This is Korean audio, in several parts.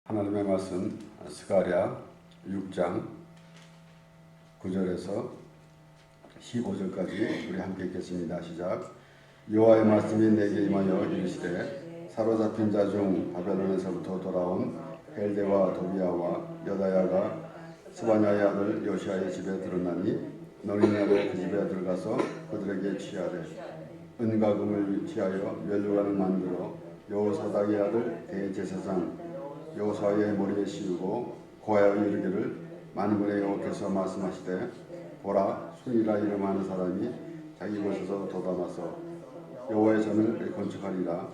하나님의 말씀 스가랴 6장 9절에서 15절까지 우리 함께 읽겠습니다. 시작. 여호와의 말씀이 내게 임하여 이르시되 사로잡힌 자 중 바벨론에서부터 돌아온 헬데와 도비아와 여다야가 스바냐의 아들 요시아의 집에 들었나니 너는 이날에 그 집에 들어가서 그들에게 취하되 은과 금을 취하여 멸류관을 만들어 여호사닥의 아들 대제사장 여호수아의 머리에 씌우고 고하여 이르기를 만군의 여호와께서 말씀하시되 보라 순이라 이름하는 사람이 자기 곳에서 돋아나서 여호와의 전을 건축하리라.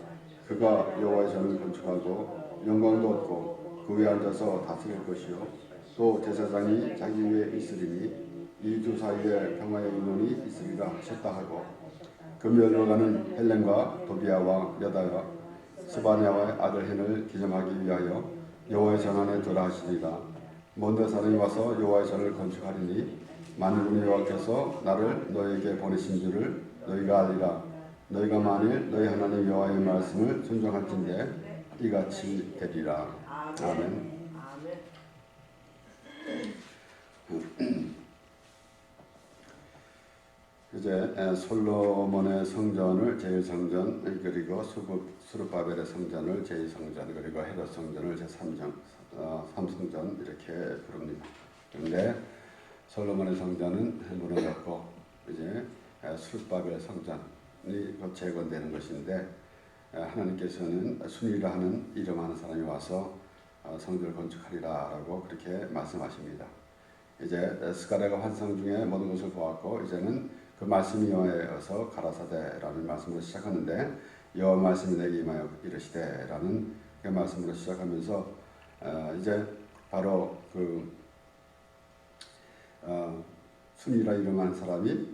그가 여호와의 전을 건축하고 영광도 얻고 그 위에 앉아서 다스릴 것이요 또 제사장이 자기 위에 있으리니 이 두 사이에 평화의 인원이 있으리라 하셨다 하고 그 멸로가는 헬렌과 도비아와 여다야 스바냐와의 아들 헨을 기점하기 위하여 여호와의 전 안에 들어라 하시니라. 먼데 사람이 와서 여호와의 전을 건축하리니 만군의 여호와께서 나를 너에게 보내신 줄을 너희가 알리라. 너희가 만일 너희 하나님 여호와의 말씀을 순종할진대 이같이 되리라. 아멘. 이제 솔로몬의 성전을 제1성전 그리고 스룹바벨의 성전을 제2성전 그리고 헤롯 성전을 제3성전 이렇게 부릅니다. 그런데 솔로몬의 성전은 무너졌고 이제 스룹바벨 성전이 곧 재건되는 것인데 하나님께서는 순이라 하는 이름하는 사람이 와서 성전을 건축하리라라고 그렇게 말씀하십니다. 이제 스가랴가 환상 중에 모든 것을 보았고 이제는 그 말씀이 여호와에서 가라사대라는 말씀으로 시작하는데 여호와 말씀이 내게 임하여 이르시되라는 그 말씀으로 시작하면서 이제 바로 그 순이라 이름한 사람이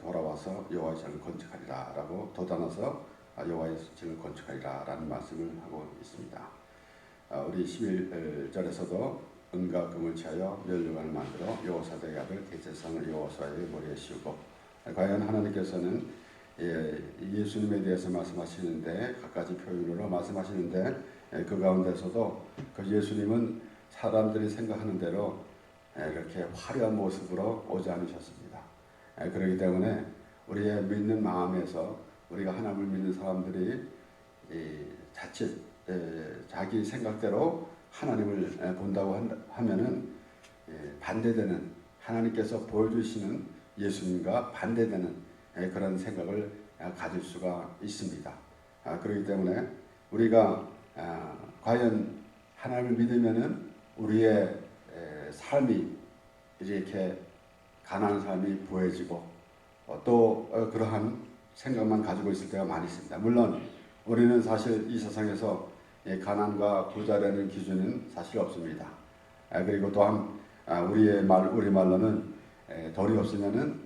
돌아와서 여호와의 전을 건축하리라라고 돋아나서 여호와의 전을 건축하리라라는 말씀을 하고 있습니다. 우리 11절에서도 은과 금을 취하여 멸류관을 만들어 여호사닥의 아들 대제사장을 여호수아의 머리에 씌우고 과연 하나님께서는 예수님에 대해서 말씀하시는데 갖가지 표현으로 말씀하시는데 그 가운데서도 그 예수님은 사람들이 생각하는 대로 이렇게 화려한 모습으로 오지 않으셨습니다. 그렇기 때문에 우리의 믿는 마음에서 우리가 하나님을 믿는 사람들이 자칫 자기 생각대로 하나님을 본다고 하면은 반대되는 하나님께서 보여주시는 예수님과 반대되는 그런 생각을 가질 수가 있습니다. 그렇기 때문에 우리가 과연 하나님을 믿으면은 우리의 삶이 이렇게 가난한 삶이 보여지고 또 그러한 생각만 가지고 있을 때가 많이 있습니다. 물론 우리는 사실 이 세상에서 가난과 부자라는 기준은 사실 없습니다. 그리고 또한 우리 말로는 돈이 없으면은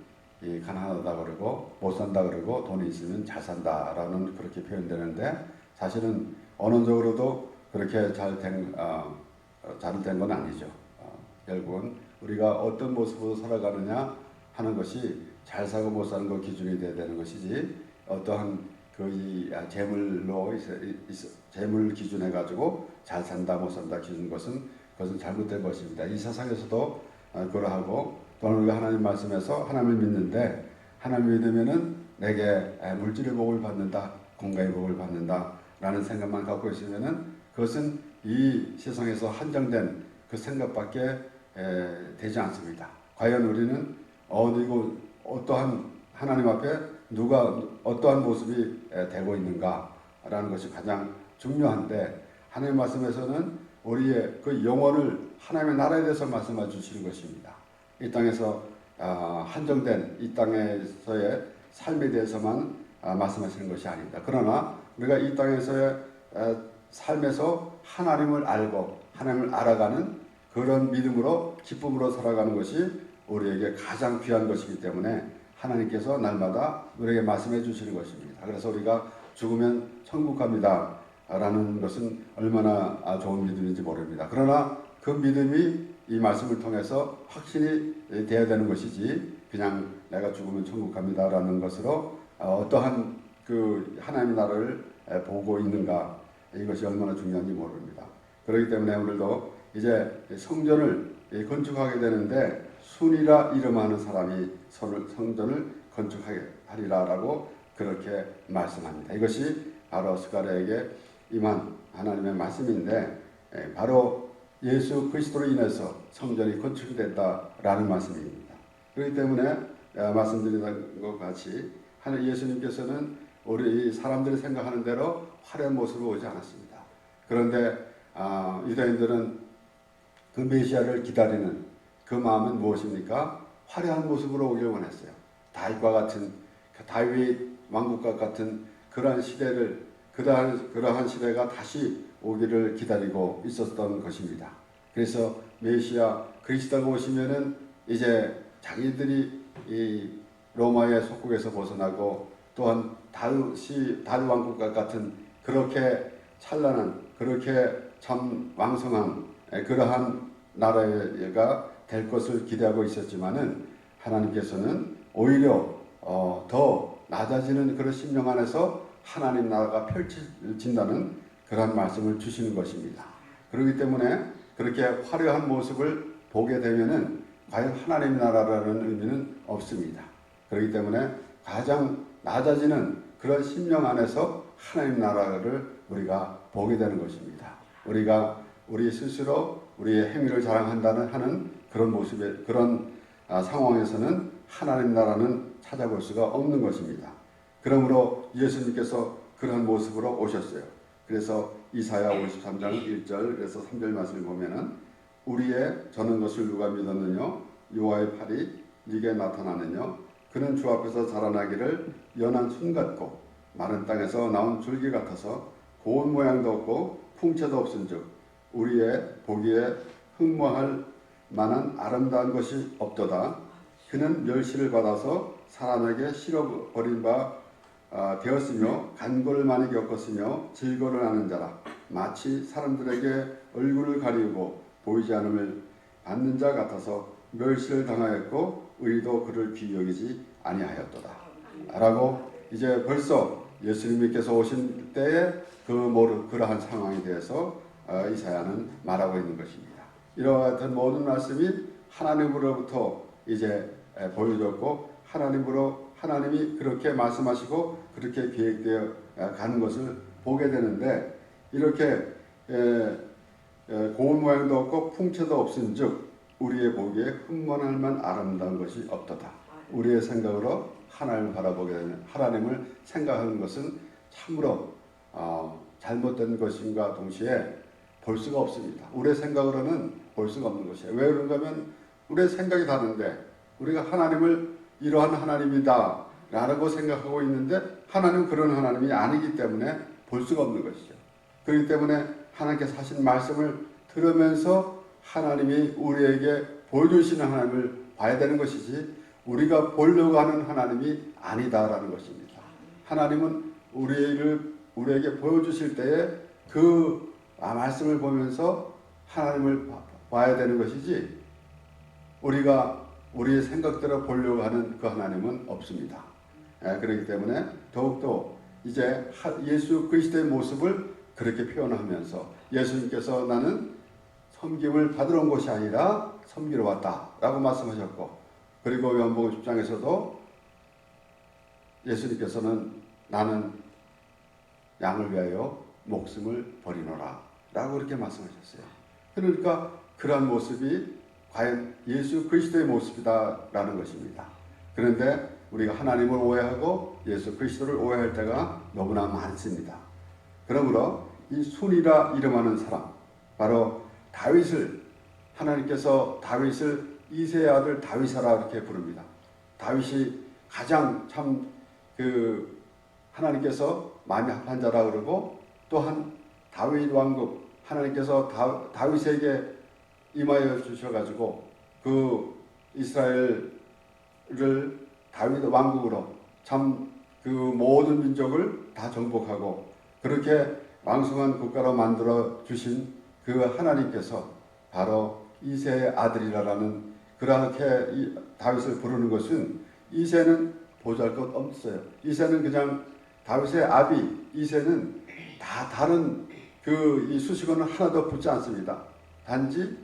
가난하다 그러고 못 산다 그러고 돈이 있으면 잘 산다라는 그렇게 표현되는데 사실은 언어적으로도 그렇게 잘 된 건 아니죠. 결국은 우리가 어떤 모습으로 살아가느냐 하는 것이 잘 사고 못 사는 것 기준이 돼야 되는 것이지 어떠한 재물 기준해 가지고 잘 산다 못 산다 기준 그것은 잘못된 것입니다. 이 세상에서도 그러하고 또는 우리가 하나님 말씀에서 하나님을 믿는데 하나님을 믿으면은 내게 물질의 복을 받는다, 건강의 복을 받는다 라는 생각만 갖고 있으면은 그것은 이 세상에서 한정된 그 생각밖에 되지 않습니다. 과연 우리는 어디고 어떠한 하나님 앞에 누가 어떠한 모습이 되고 있는가 라는 것이 가장 중요한데 하나님 말씀에서는 우리의 그 영혼을 하나님의 나라에 대해서 말씀해 주시는 것입니다. 이 땅에서 한정된 이 땅에서의 삶에 대해서만 말씀하시는 것이 아닙니다. 그러나 우리가 이 땅에서의 삶에서 하나님을 알고 하나님을 알아가는 그런 믿음으로 기쁨으로 살아가는 것이 우리에게 가장 귀한 것이기 때문에 하나님께서 날마다 우리에게 말씀해 주시는 것입니다. 그래서 우리가 죽으면 천국 갑니다 라는 것은 얼마나 좋은 믿음인지 모릅니다. 그러나 그 믿음이 이 말씀을 통해서 확신이 되어야 되는 것이지 그냥 내가 죽으면 천국 갑니다 라는 것으로 어떠한 그 하나님의 나라를 보고 있는가 이것이 얼마나 중요한지 모릅니다. 그렇기 때문에 오늘도 이제 성전을 건축하게 되는데 순이라 이름하는 사람이 성전을 건축하리라라고 그렇게 말씀합니다. 이것이 바로 스가랴에게 임한 하나님의 말씀인데 바로 예수 그리스도로 인해서 성전이 건축이 됐다라는 말씀입니다. 그렇기 때문에 말씀드린 것 같이 예수님께서는 우리 사람들이 생각하는 대로 화려한 모습으로 오지 않았습니다. 그런데 유다인들은 그 메시아를 기다리는 그 마음은 무엇입니까? 화려한 모습으로 오길 원했어요. 다윗과 같은 다윗 왕국과 같은 그러한 시대를 그러한 시대가 다시 오기를 기다리고 있었던 것입니다. 그래서 메시아 그리스도가 오시면은 이제 자기들이 이 로마의 속국에서 벗어나고 또한 다윗 왕국과 같은 그렇게 찬란한 그렇게 참 왕성한 그러한 나라가 될 것을 기대하고 있었지만은 하나님께서는 오히려 더 낮아지는 그런 심령 안에서 하나님 나라가 펼쳐진다는 그런 말씀을 주시는 것입니다. 그렇기 때문에 그렇게 화려한 모습을 보게 되면은 과연 하나님 나라라는 의미는 없습니다. 그렇기 때문에 가장 낮아지는 그런 심령 안에서 하나님 나라를 우리가 보게 되는 것입니다. 우리가 우리 스스로 우리의 행위를 자랑한다는 하는 그런 모습의 그런 상황에서는 하나님 나라는 찾아볼 수가 없는 것입니다. 그러므로 예수님께서 그러한 모습으로 오셨어요. 그래서 이사야 53장 1절에서 3절 말씀을 보면은 우리의 저는 것을 누가 믿었느냐 여호와의 팔이 네게 나타나느냐 그는 주 앞에서 자라나기를 연한 순 같고 마른 땅에서 나온 줄기 같아서 고운 모양도 없고 풍채도 없은즉 우리의 보기에 흠모할 만한 아름다운 것이 없도다. 그는 멸시를 받아서 사람에게 실어버린 바 되었으며 간고를 많이 겪었으며 질거를 하는 자라 마치 사람들에게 얼굴을 가리우고 보이지 않음을 받는 자 같아서 멸시를 당하였고 의도 그를 귀히 여기지 아니하였도다 라고 이제 벌써 예수님께서 오신 때에 그러한 상황에 대해서 이사야는 말하고 있는 것입니다. 이와 같은 모든 말씀이 하나님으로부터 이제 보여졌고 하나님이 그렇게 말씀하시고 그렇게 계획되어 가는 것을 보게 되는데 이렇게 고운 모양도 없고 풍채도 없은즉 우리의 보기에 흠모할 만 아름다운 것이 없도다. 우리의 생각으로 하나님을 바라보게 되는 하나님을 생각하는 것은 참으로 잘못된 것인가 동시에 볼 수가 없습니다. 우리의 생각으로는 볼 수가 없는 것이에요. 왜 그런가 하면 우리의 생각이 다른데 우리가 하나님을 이러한 하나님이다 라고 생각하고 있는데 하나님은 그런 하나님이 아니기 때문에 볼 수가 없는 것이죠. 그렇기 때문에 하나님께서 하신 말씀을 들으면서 하나님이 우리에게 보여주시는 하나님을 봐야 되는 것이지 우리가 보려고 하는 하나님이 아니다라는 것입니다. 하나님은 우리에게 보여주실 때에 그 말씀을 보면서 하나님을 봐야 되는 것이지 우리가 우리의 생각대로 보려고 하는 그 하나님은 없습니다. 그렇기 때문에 더욱더 이제 예수 그리스도의 모습을 그렇게 표현하면서 예수님께서 나는 섬김을 받으러 온 것이 아니라 섬기러 왔다라고 말씀하셨고 그리고 요한복음 10장에서도 예수님께서는 나는 양을 위하여 목숨을 버리노라 라고 그렇게 말씀하셨어요. 그러니까 그러한 모습이 과연 예수 그리스도의 모습이다라는 것입니다. 그런데 우리가 하나님을 오해하고 예수 그리스도를 오해할 때가 너무나 많습니다. 그러므로 이 순이라 이름하는 사람 바로 다윗을 하나님께서 다윗을 이새의 아들 다윗이라 이렇게 부릅니다. 다윗이 가장 참 하나님께서 마음이 합한 자라 그러고 또한 다윗 왕국 하나님께서 다윗에게 임하여 주셔가지고 그 이스라엘을 다윗 왕국으로 참 그 모든 민족을 다 정복하고 그렇게 왕성한 국가로 만들어 주신 그 하나님께서 바로 이새의 아들이라는 그렇게 다윗을 부르는 것은 이새는 보잘것 없어요. 이새는 그냥 다윗의 아비 이새는 다 다른 이 수식어는 하나도 붙지 않습니다. 단지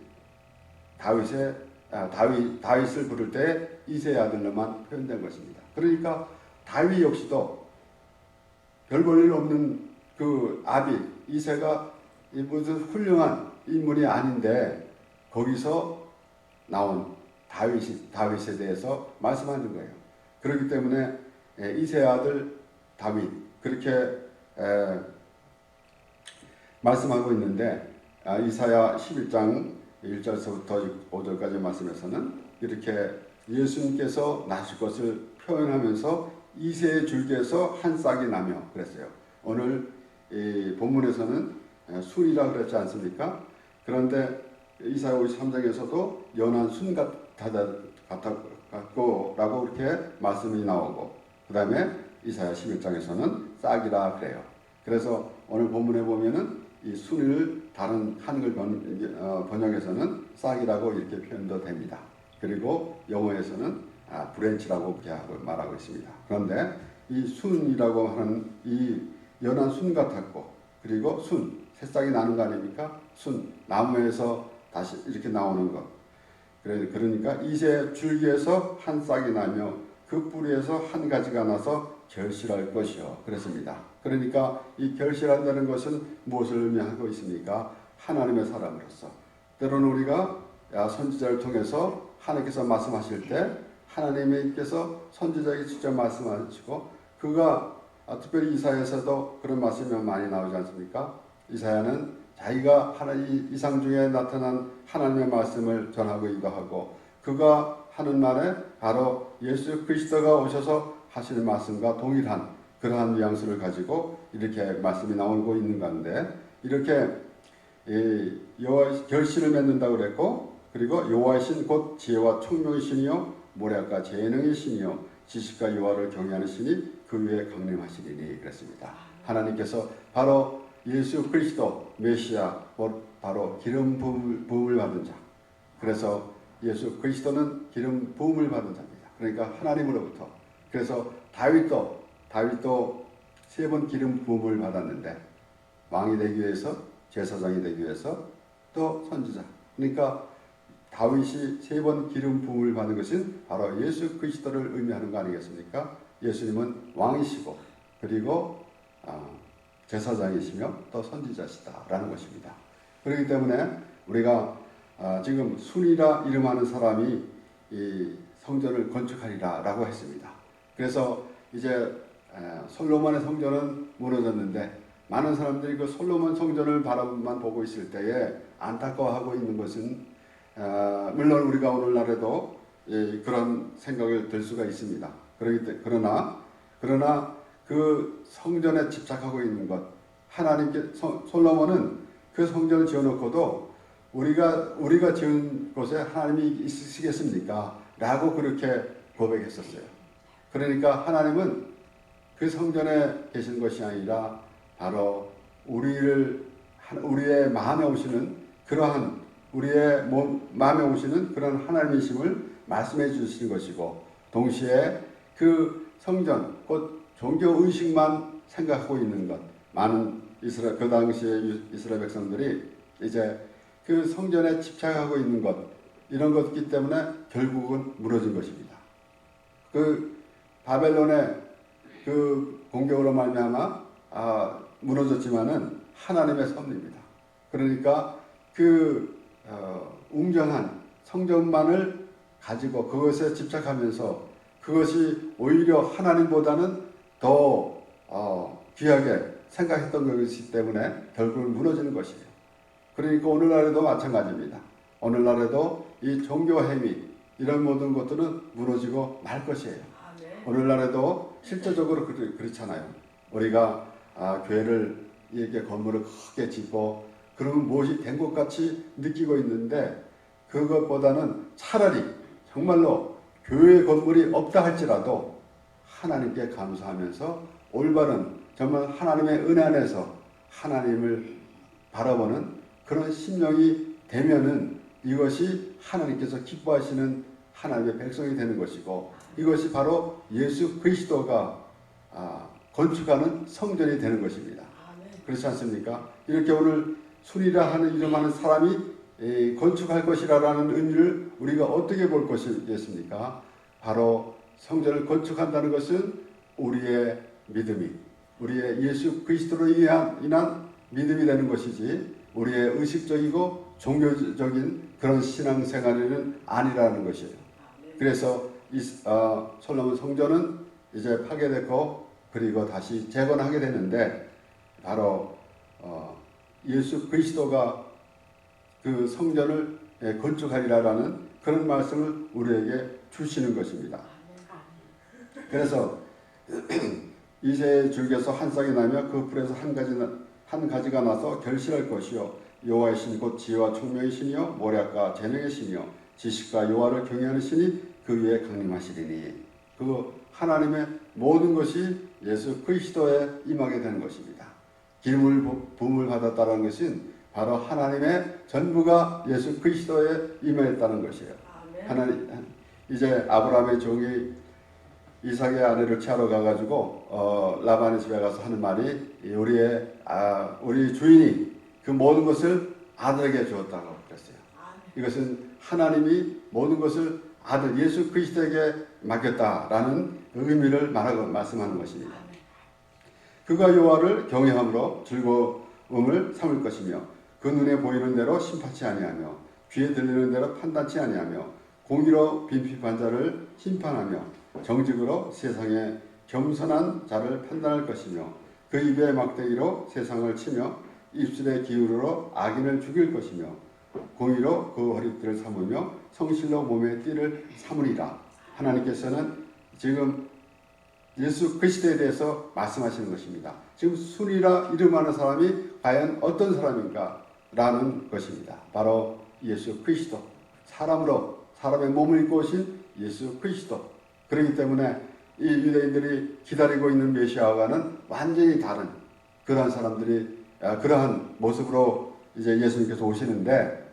다윗을 부를 때 이새의 아들로만 표현된 것입니다. 그러니까 다윗 역시도 별 볼 일 없는 그 아비 이새가 무슨 훌륭한 인물이 아닌데 거기서 나온 다윗에 대해서 말씀하는 거예요. 그렇기 때문에 이새의 아들 다윗 그렇게 말씀하고 있는데 이사야 11장 1절서부터 5절까지 말씀에서는 이렇게 예수님께서 나실 것을 표현하면서 이새의 줄기에서 한 싹이 나며 그랬어요. 오늘 이 본문에서는 순이라 그랬지 않습니까? 그런데 이사야 53장에서도 연한 순 같고 라고 이렇게 말씀이 나오고 그 다음에 이사야 11장에서는 싹이라 그래요. 그래서 오늘 본문에 보면은 이 순을 다른 한글 번역에서는 싹이라고 이렇게 표현도 됩니다. 그리고 영어에서는 브랜치라고 말하고 있습니다. 그런데 이 순이라고 하는 이 연한 순 같았고 그리고 새싹이 나는 거 아닙니까? 나무에서 다시 이렇게 나오는 것. 그러니까 이새 줄기에서 한 싹이 나며 그 뿌리에서 한 가지가 나서 결실할 것이요. 그랬습니다. 그러니까 이 결실한다는 것은 무엇을 의미하고 있습니까? 하나님의 사람으로서. 때로는 우리가 선지자를 통해서 하나님께서 말씀하실 때 하나님께서 선지자에게 직접 말씀하시고 그가 특별히 이사야에서도 그런 말씀이 많이 나오지 않습니까? 이사야는 자기가 하나님 이상 중에 나타난 하나님의 말씀을 전하고 이거하고 그가 하는 말에 바로 예수 그리스도가 오셔서 하시는 말씀과 동일한 그러한 뉘앙스를 가지고 이렇게 말씀이 나오고 있는 가운데 이렇게 여호와 결실을 맺는다고 그랬고 그리고 여호와의 신 곧 지혜와 총명의 신이요 모략과 재능의 신이요 지식과 여호와를 경외하는 신이 그 위에 강림하시리니 그랬습니다. 하나님께서 바로 예수 그리스도 메시아 바로 기름 부음을 받은 자. 그래서 예수 그리스도는 기름 부음을 받은 자입니다. 그러니까 하나님으로부터. 그래서 다윗도 3번 기름 부음을 받았는데 왕이 되기 위해서 제사장이 되기 위해서 또 선지자. 그러니까 다윗이 3번 기름 부음을 받은 것은 바로 예수 그리스도를 의미하는 거 아니겠습니까? 예수님은 왕이시고 그리고 제사장이시며 또 선지자시다라는 것입니다. 그렇기 때문에 우리가 지금 순이라 이름하는 사람이 이 성전을 건축하리라라고 했습니다. 그래서 이제 솔로몬의 성전은 무너졌는데 많은 사람들이 그 솔로몬 성전을 바라만 보고 있을 때에 안타까워하고 있는 것은 물론 우리가 오늘날에도 그런 생각을 들 수가 있습니다. 그러나 그 성전에 집착하고 있는 것 하나님께 솔로몬은 그 성전을 지어놓고도 우리가 지은 곳에 하나님이 있으시겠습니까? 라고 그렇게 고백했었어요. 그러니까 하나님은 그 성전에 계신 것이 아니라 바로 우리의 마음에 오시는 그러한 우리의 마음에 오시는 그런 하나님이심을 말씀해 주시는 것이고 동시에 그 성전 곧 종교 의식만 생각하고 있는 것 많은 그 당시에 이스라엘 백성들이 이제 그 성전에 집착하고 있는 것 이런 것이기 때문에 결국은 무너진 것입니다. 그 바벨론의 그 공격으로 말미암아 무너졌지만은 하나님의 섭리입니다. 그러니까 그 웅장한 성전만을 가지고 그것에 집착하면서 그것이 오히려 하나님보다는 더 귀하게 생각했던 것이기 때문에 결국은 무너지는 것이에요. 그러니까 오늘날에도 마찬가지입니다. 오늘날에도 이 종교 행위 이런 모든 것들은 무너지고 말 것이에요. 오늘날에도 실제적으로 그렇잖아요. 우리가 교회를 이렇게 건물을 크게 짓고 그러면 무엇이 된 것 같이 느끼고 있는데 그것보다는 차라리 정말로 교회 건물이 없다 할지라도 하나님께 감사하면서 올바른 정말 하나님의 은혜 안에서 하나님을 바라보는 그런 심령이 되면은 이것이 하나님께서 기뻐하시는 하나님의 백성이 되는 것이고 이것이 바로 예수 그리스도가 건축하는 성전이 되는 것입니다. 그렇지 않습니까? 이렇게 오늘 순이라 하는 이름하는 사람이 건축할 것이라는 의미를 우리가 어떻게 볼 것이겠습니까? 바로 성전을 건축한다는 것은 우리의 믿음이, 우리의 예수 그리스도로 인한 믿음이 되는 것이지 우리의 의식적이고 종교적인 그런 신앙생활은 아니라는 것이에요. 그래서 이 솔로몬 성전은 이제 파괴됐고 그리고 다시 재건하게 되는데 바로 예수 그리스도가 그 성전을 건축하리라는 그런 말씀을 우리에게 주시는 것입니다. 그래서 이새의 줄기에서 한 쌍이 나며 그 풀에서 한 가지가 나서 결실할 것이요 여호와의 신 곧 지혜와 총명의 신이요 모략과 재능의 신이요 지식과 여호와를 경외하는 신이 그 위에 강림하시리니 그 하나님의 모든 것이 예수 그리스도에 임하게 되는 것입니다. 기름을 부음을 받았다는 것은 바로 하나님의 전부가 예수 그리스도에 임했다는 것이에요. 하나님 이제 아브라함의 종이 이삭의 아내를 취하러 가가지고 라반의 집에 가서 하는 말이 우리 주인이 그 모든 것을 아들에게 주었다고 그랬어요. 이것은 하나님이 모든 것을 아들 예수 그리스도에게 맡겼다라는 의미를 말씀하는 것입니다. 그가 여호와를 경외함으로 즐거움을 삼을 것이며 그 눈에 보이는 대로 심판치 아니하며 귀에 들리는 대로 판단치 아니하며 공의로 빈핍한 자를 심판하며 정직으로 세상에 겸손한 자를 판단할 것이며 그 입의 막대기로 세상을 치며 입술의 기울으로 악인을 죽일 것이며 공의로 그 허리띠를 삼으며 성실로 몸의 띠를 삼으리라. 하나님께서는 지금 예수 그리스도에 대해서 말씀하시는 것입니다. 지금 순이라 이름하는 사람이 과연 어떤 사람인가 라는 것입니다. 바로 예수 그리스도, 사람으로 사람의 몸을 입고 오신 예수 그리스도. 그렇기 때문에 이 유대인들이 기다리고 있는 메시아와는 완전히 다른 그러한 사람들이 그러한 모습으로 이제 예수님께서 오시는데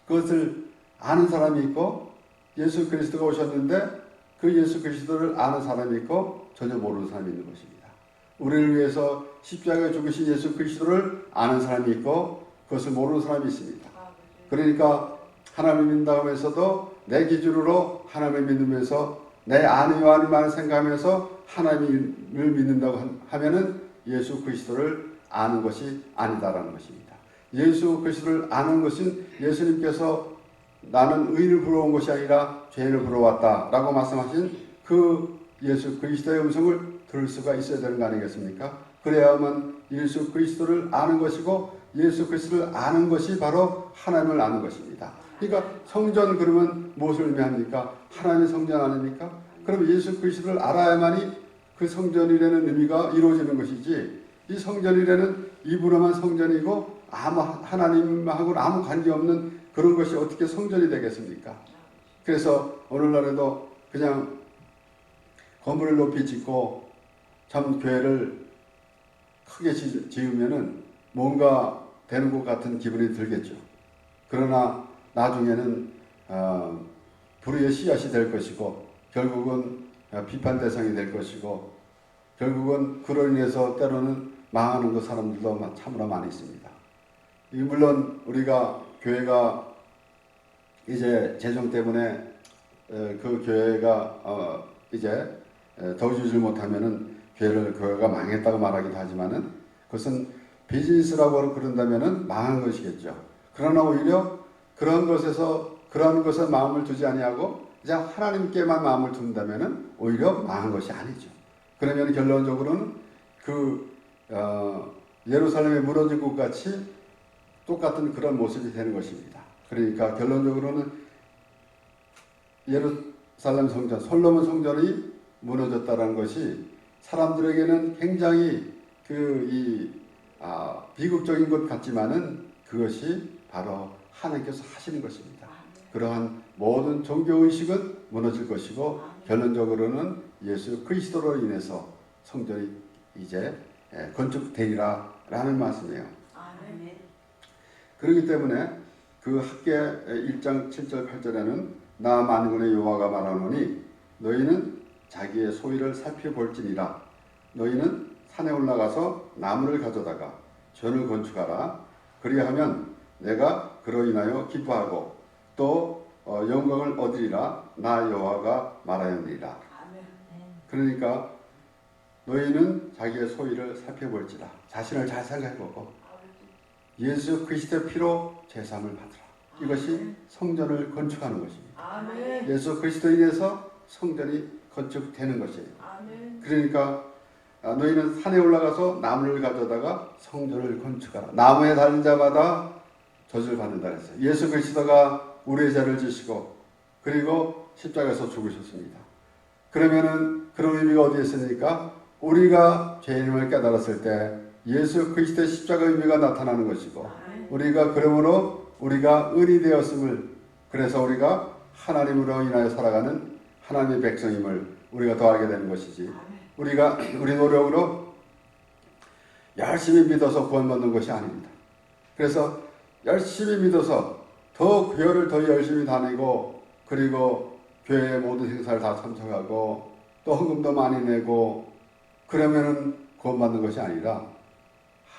그것을 아는 사람이 있고 예수 그리스도가 오셨는데 그 예수 그리스도를 아는 사람이 있고 전혀 모르는 사람이 있는 것입니다. 우리를 위해서 십자가에 죽으신 예수 그리스도를 아는 사람이 있고 그것을 모르는 사람이 있습니다. 그러니까 하나님을 믿는다고 하면서도 내 기준으로 하나님을 믿으면서 내 아니와만 생각하면서 하나님을 믿는다고 하면은 예수 그리스도를 아는 것이 아니다라는 것입니다. 예수 그리스도를 아는 것은 예수님께서 나는 의를 부러운 것이 아니라 죄를 부러웠다라고 말씀하신 그 예수 그리스도의 음성을 들을 수가 있어야 되는 거 아니겠습니까? 그래야만 예수 그리스도를 아는 것이고 예수 그리스도를 아는 것이 바로 하나님을 아는 것입니다. 그러니까 성전 그러면 무엇을 의미합니까? 하나님의 성전 아닙니까? 그럼 예수 그리스도를 알아야만이 그 성전이라는 의미가 이루어지는 것이지 이 성전이라는 입으로만 성전이고 하나님하고는 아무 관계없는 그런 것이 어떻게 성전이 되겠습니까? 그래서 오늘날에도 그냥 건물을 높이 짓고 참 교회를 크게 지으면은 뭔가 되는 것 같은 기분이 들겠죠. 그러나 나중에는 불의의 씨앗이 될 것이고 결국은 비판 대상이 될 것이고 결국은 그로 인해서 때로는 망하는 그 사람들도 참으로 많이 있습니다. 물론 우리가 교회가 이제 재정 때문에 그 교회가 이제 더 주질 못하면은 교회가 망했다고 말하기도 하지만은 그것은 비즈니스라고 그런다면은 망한 것이겠죠. 그러나 오히려 그런 것에 마음을 두지 아니하고 이제 하나님께만 마음을 둔다면은 오히려 망한 것이 아니죠. 그러면 결론적으로는 예루살렘이 무너진 것 같이 똑같은 그런 모습이 되는 것입니다. 그러니까 결론적으로는 예루살렘 성전, 솔로몬 성전이 무너졌다는 것이 사람들에게는 굉장히 비극적인 것 같지만은 그것이 바로 하나님께서 하시는 것입니다. 그러한 모든 종교의식은 무너질 것이고 결론적으로는 예수 그리스도로 인해서 성전이 이제 건축되리라라는 말씀이에요. 그렇기 때문에 그 학개 1장 7절 8절에는 나 만군의 여호와가 말하노니 너희는 자기의 소유를 살펴볼지니라. 너희는 산에 올라가서 나무를 가져다가 전을 건축하라. 그리하면 내가 그로 인하여 기뻐하고 또 영광을 얻으리라. 나 여호와가 말하였느니라. 그러니까 너희는 자기의 소유를 살펴볼지라. 자신을 잘 생각해보고 예수 그리스도의 피로 제사함을 받으라. 이것이 성전을 건축하는 것입니다. 예수 그리스도에 인해서 성전이 건축되는 것이에요. 그러니까 너희는 산에 올라가서 나무를 가져다가 성전을 건축하라. 나무에 달린 자마다 저주를 받는다 그랬어요. 예수 그리스도가 우리의 죄를 지시고 그리고 십자가에서 죽으셨습니다. 그러면은 그런 의미가 어디에 있습니까? 우리가 죄인임을 깨달았을 때 예수 그리스도의 십자가 의미가 나타나는 것이고 우리가 그러므로 우리가 의인이 되었음을 그래서 우리가 하나님으로 인하여 살아가는 하나님의 백성임을 우리가 더 알게 되는 것이지 우리가 우리 노력으로 열심히 믿어서 구원받는 것이 아닙니다. 그래서 열심히 믿어서 더 교회를 더 열심히 다니고 그리고 교회의 모든 행사를 다 참석하고 또 헌금도 많이 내고 그러면은 구원받는 것이 아니라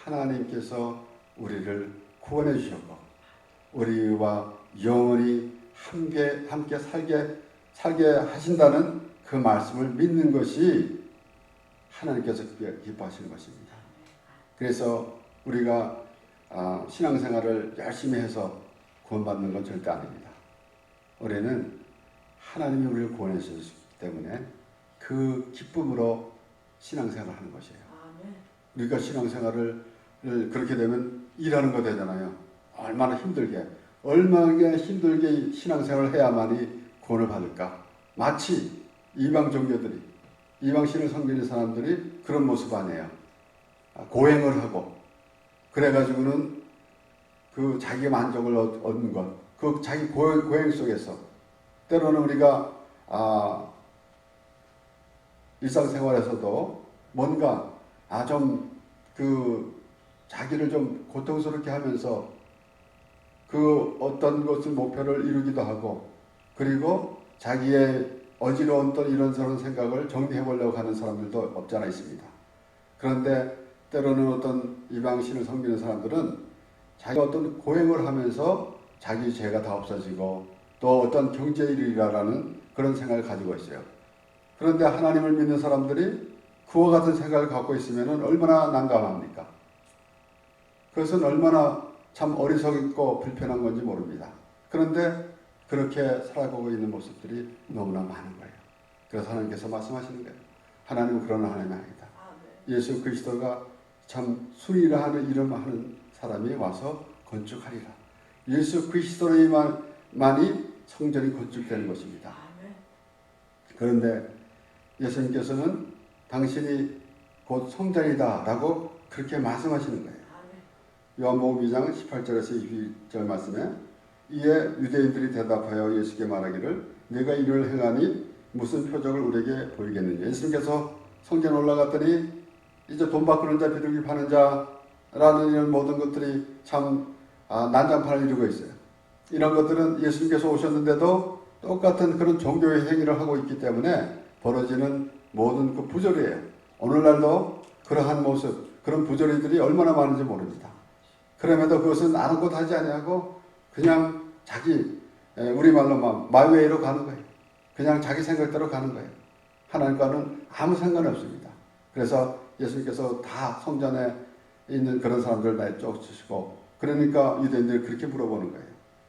하나님께서 우리를 구원해 주셨고 우리와 영원히 함께 살게 하신다는 그 말씀을 믿는 것이 하나님께서 기뻐하시는 것입니다. 그래서 우리가 신앙생활을 열심히 해서 구원받는 건 절대 아닙니다. 우리는 하나님이 우리를 구원해 주셨기 때문에 그 기쁨으로 신앙생활을 하는 것이에요. 우리가 신앙생활을 그렇게 되면 일하는 거 되잖아요. 얼마나 힘들게 신앙생활을 해야만이 구원을 받을까. 마치 이방 종교들이 이방 신을 섬기는 사람들이 그런 모습 아니에요. 고행을 하고 그래가지고는 그 자기 만족을 얻는 것, 그 자기 고행 속에서 때로는 우리가 일상생활에서도 뭔가 좀 그 자기를 좀 고통스럽게 하면서 그 어떤 것을 목표를 이루기도 하고 그리고 자기의 어지러운 또 이런저런 생각을 정리해 보려고 하는 사람들도 없지 않아 있습니다. 그런데 때로는 어떤 이방신을 섬기는 사람들은 자기가 어떤 고행을 하면서 자기 죄가 다 없어지고 또 어떤 경제에 이르리라라는 그런 생각을 가지고 있어요. 그런데 하나님을 믿는 사람들이 그와 같은 생각을 갖고 있으면 얼마나 난감합니까? 그것은 얼마나 참 어리석고 불편한 건지 모릅니다. 그런데 그렇게 살아가고 있는 모습들이 너무나 많은 거예요. 그래서 하나님께서 말씀하시는 거예요. 하나님은 그런 하나님이 아니다. 예수 그리스도가 참 순이라 하는 이름을 하는 사람이 와서 건축하리라. 예수 그리스도로만이 성전이 건축되는 것입니다. 그런데 예수님께서는 당신이 곧 성전이다 라고 그렇게 말씀하시는 거예요. 요한복음 2장 18절에서 22절 말씀에 이에 유대인들이 대답하여 예수께 말하기를 내가 이를 행하니 무슨 표적을 우리에게 보이겠느냐. 예수님께서 성전에 올라갔더니 이제 돈 바꾸는 자 비둘기 파는 자라는 이런 모든 것들이 참 난장판을 이루고 있어요. 이런 것들은 예수님께서 오셨는데도 똑같은 그런 종교의 행위를 하고 있기 때문에 벌어지는 모든 그 부조리예요. 오늘날도 그러한 모습, 그런 부조리들이 얼마나 많은지 모릅니다. 그럼에도 그것은 아무것도 하지 아니하고 그냥 자기 우리말로 마이웨이로 가는 거예요. 그냥 자기 생각대로 가는 거예요. 하나님과는 아무 상관이 없습니다. 그래서 예수님께서 다 성전에 있는 그런 사람들을 다 쫓으시고 그러니까 유대인들이 그렇게 물어보는 거예요.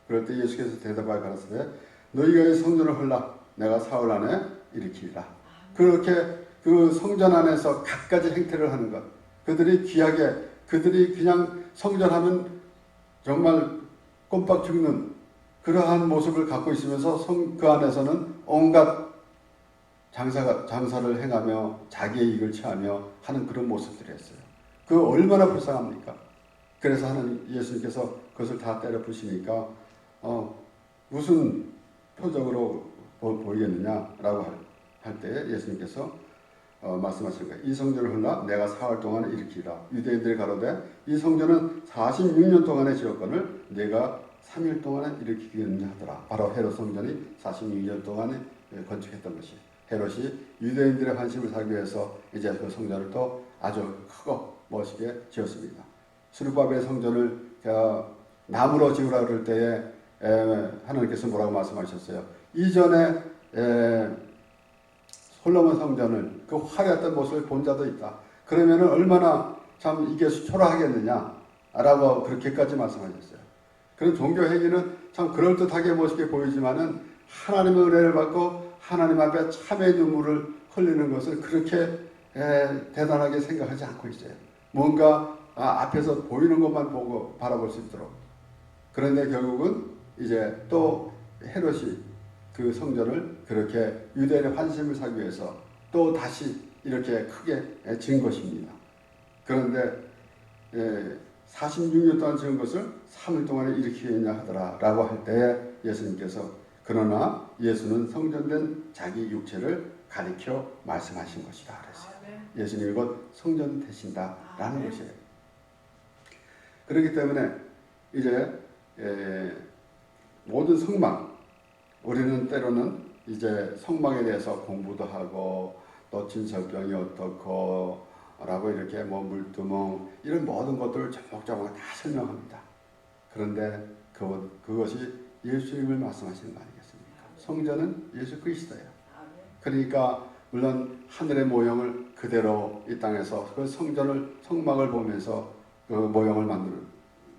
그럴 때 예수께서 대답하여 가라사대 너희가 이 성전을 헐라 내가 사흘 안에 일으키리라. 그렇게 그 성전 안에서 갖가지 행태를 하는 것 그들이 귀하게 그들이 그냥 성전하면 정말 꼼빡 죽는 그러한 모습을 갖고 있으면서 그 안에서는 온갖 장사를 행하며 자기의 이익을 취하며 하는 그런 모습들이 했어요. 그 얼마나 불쌍합니까? 그래서 하나님 예수님께서 그것을 다 때려 부시니까 무슨 표적으로 보이겠느냐라고 할 때 예수님께서 말씀하신 거예요. 이 성전을 헐라 내가 사흘 동안에 일으키리라. 유대인들이 가로되 이 성전은 46년 동안의 지었거늘 내가 3일 동안에 일으키겠느냐 하더라. 바로 헤롯 성전이 46년 동안에 건축했던 것이 헤롯이 유대인들의 관심을 사기 위해서 이제 그 성전을 또 아주 크고 멋있게 지었습니다. 스룹바벨 성전을 나무로 지으라 그럴 때에 하나님께서 뭐라고 말씀하셨어요? 이전에 솔로몬 성전을 그 화려했던 모습을 본 자도 있다. 그러면은 얼마나 참 이게 초라하겠느냐라고 그렇게까지 말씀하셨어요. 그런 종교 행위는 참 그럴듯하게 멋있게 보이지만은 하나님의 은혜를 받고 하나님 앞에 참의 눈물을 흘리는 것을 그렇게 대단하게 생각하지 않고 있어요. 뭔가 앞에서 보이는 것만 보고 바라볼 수 있도록. 그런데 결국은 이제 또 헤롯이 그 성전을 그렇게 유대인의 환심을 사기 위해서 또 다시 이렇게 크게 지은 것입니다. 그런데 46년 동안 지은 것을 3일 동안에 일으키겠냐 하더라 라고 할 때에 예수님께서 그러나 예수는 성전된 자기 육체를 가리켜 말씀하신 것이다 그랬어요. 예수님이 곧 성전 되신다 라는 것이에요. 그렇기 때문에 이제 모든 성막, 우리는 때로는 이제 성막에 대해서 공부도 하고 또 진설병이 어떻고 라고 이렇게 뭐 물두멍 이런 모든 것들을 조목조목 다 설명합니다. 그런데 그것이 예수님을 말씀하시는 거 아니겠습니까? 성전은 예수 그리스도예요. 그러니까 물론 하늘의 모형을 그대로 이 땅에서 그 성막을 보면서 그 모형을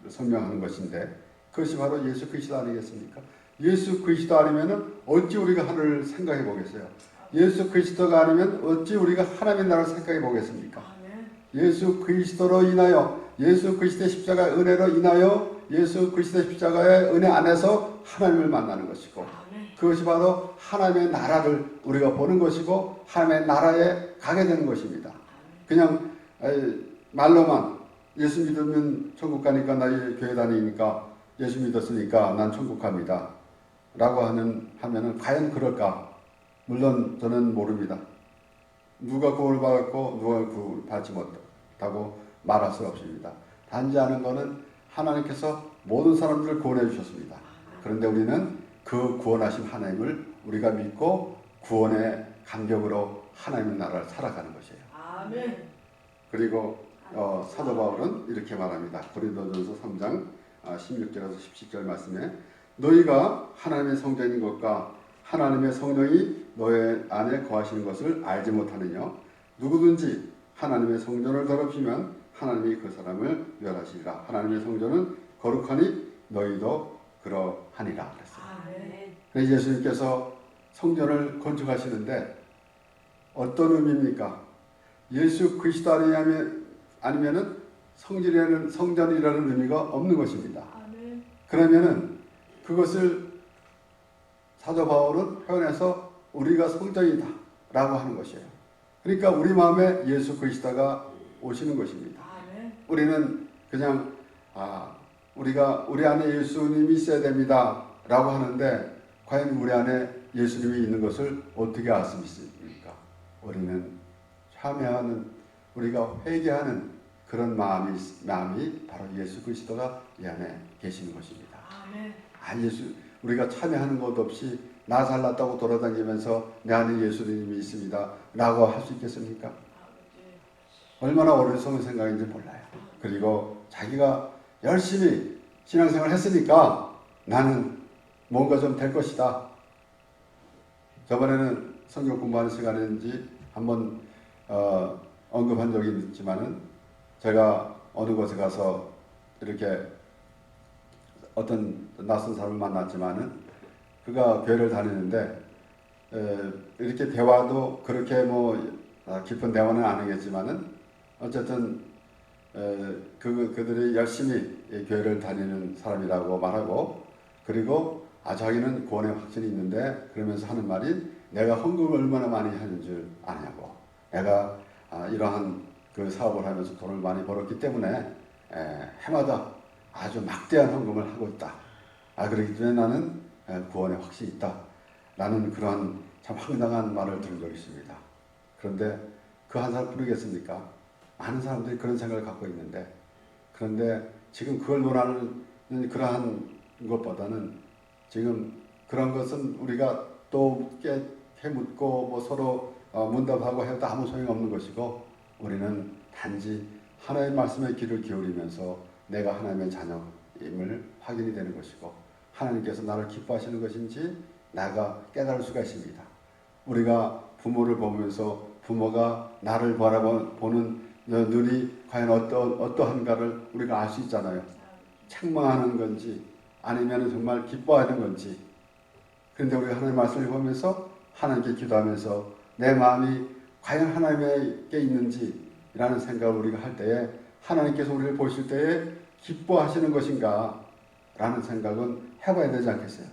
설명하는 것인데 그것이 바로 예수 그리스도 아니겠습니까? 예수 그리스도 아니면 어찌 우리가 하늘을 생각해 보겠어요? 예수 그리스도가 아니면 어찌 우리가 하나님의 나라를 생각해 보겠습니까? 예수 그리스도로 인하여 예수 그리스도의 십자가의 은혜로 인하여 예수 그리스도의 십자가의 은혜 안에서 하나님을 만나는 것이고 그것이 바로 하나님의 나라를 우리가 보는 것이고 하나님의 나라에 가게 되는 것입니다. 그냥 말로만 예수 믿으면 천국 가니까 나 교회 다니니까 예수 믿었으니까 난 천국 갑니다 라고 하면은 과연 그럴까? 물론 저는 모릅니다. 누가 구원을 받았고 누가 구원을 받지 못하고 말할 수 없습니다. 단지 아는 것은 하나님께서 모든 사람들을 구원해 주셨습니다. 그런데 우리는 그 구원하신 하나님을 우리가 믿고 구원의 감격으로 하나님의 나라를 살아가는 것이에요. 아멘. 그리고 사도 바울은 이렇게 말합니다. 고린도전서 3장 16절에서 17절 말씀에 너희가 하나님의 성전인 것과 하나님의 성령이 너희 안에 거하시는 것을 알지 못하느냐? 누구든지 하나님의 성전을 더럽히면 하나님이 그 사람을 멸하시리라. 하나님의 성전은 거룩하니 너희도 그러하니라 그랬어요. 그래서 예수님께서 성전을 건축하시는데 어떤 의미입니까? 예수 그리스도 아니면은 성전이라는 의미가 없는 것입니다. 그러면은 그것을 사도 바울은 표현해서 우리가 성전이다 라고 하는 것이에요. 그러니까 우리 마음에 예수 그리스도가 오시는 것입니다. 우리는 그냥 우리 안에 예수님이 있어야 됩니다 라고 하는데 과연 우리 안에 예수님이 있는 것을 어떻게 알 수 있습니까? 우리는 참여하는 우리가 회개하는 그런 마음이 바로 예수 그리스도가 이 안에 계시는 것입니다. 우리가 참여하는 것 없이 나 잘났다고 돌아다니면서 내 안에 예수님이 있습니다 라고 할 수 있겠습니까? 얼마나 어리석은 생각인지 몰라요. 그리고 자기가 열심히 신앙생활을 했으니까 나는 뭔가 좀 될 것이다. 저번에는 성경 공부하는 시간인지 한번 언급한 적이 있지만은 제가 어느 곳에 가서 이렇게 어떤 낯선 사람을 만났지만은 그가 교회를 다니는데 이렇게 대화도 그렇게 깊은 대화는 아니겠지만은 어쨌든 그들이 열심히 교회를 다니는 사람이라고 말하고 그리고 자기는 구원의 확신이 있는데 그러면서 하는 말이 내가 헌금을 얼마나 많이 하는 줄 아냐고 내가 이러한 그 사업을 하면서 돈을 많이 벌었기 때문에 해마다 아주 막대한 헌금을 하고 있다. 그렇기 때문에 나는 구원의 확신이 있다. 라는 그러한 참 황당한 말을 들은 적이 있습니다. 그런데 그 한 사람뿐이겠습니까? 많은 사람들이 그런 생각을 갖고 있는데 그런데 지금 그걸 논하는 그러한 것보다는 지금 그런 것은 우리가 또 캐묻고 서로 문답하고 해도 아무 소용없는 것이고 우리는 단지 하나님의 말씀에 귀를 기울이면서 내가 하나님의 자녀임을 확인이 되는 것이고 하나님께서 나를 기뻐하시는 것인지 내가 깨달을 수가 있습니다. 우리가 부모를 보면서 부모가 나를 바라보는 눈이 과연 어떠한가를 우리가 알 수 있잖아요. 책망하는 건지 아니면 정말 기뻐하는 건지. 그런데 우리가 하나님의 말씀을 보면서 하나님께 기도하면서 내 마음이 과연 하나님께 있는지 라는 생각을 우리가 할 때에 하나님께서 우리를 보실 때에 기뻐하시는 것인가 라는 생각은 해봐야 되지 않겠어요?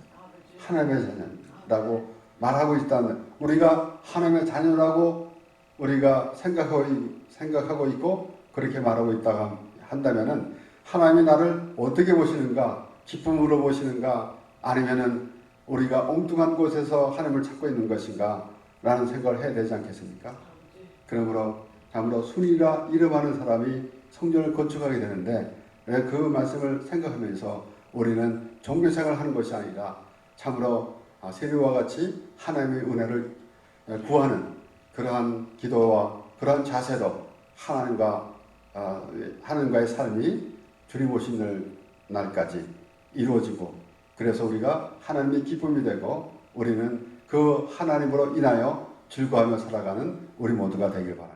하나님의 자녀라고 말하고 있다는, 우리가 하나님의 자녀라고 우리가 생각하고 있고 그렇게 말하고 있다가 한다면은 하나님이 나를 어떻게 보시는가? 기쁨으로 보시는가? 아니면은 우리가 엉뚱한 곳에서 하나님을 찾고 있는 것인가? 라는 생각을 해야 되지 않겠습니까? 그러므로 참으로 순이라 이름하는 사람이 성전을 건축하게 되는데 그 말씀을 생각하면서 우리는 종교생활을 하는 것이 아니라 참으로 세리와 같이 하나님의 은혜를 구하는 그러한 기도와 그러한 자세로 하나님과의 삶이 주님 오신 날까지 이루어지고, 그래서 우리가 하나님의 기쁨이 되고 우리는 그 하나님으로 인하여 즐거워하며 살아가는 우리 모두가 되길 바랍니다.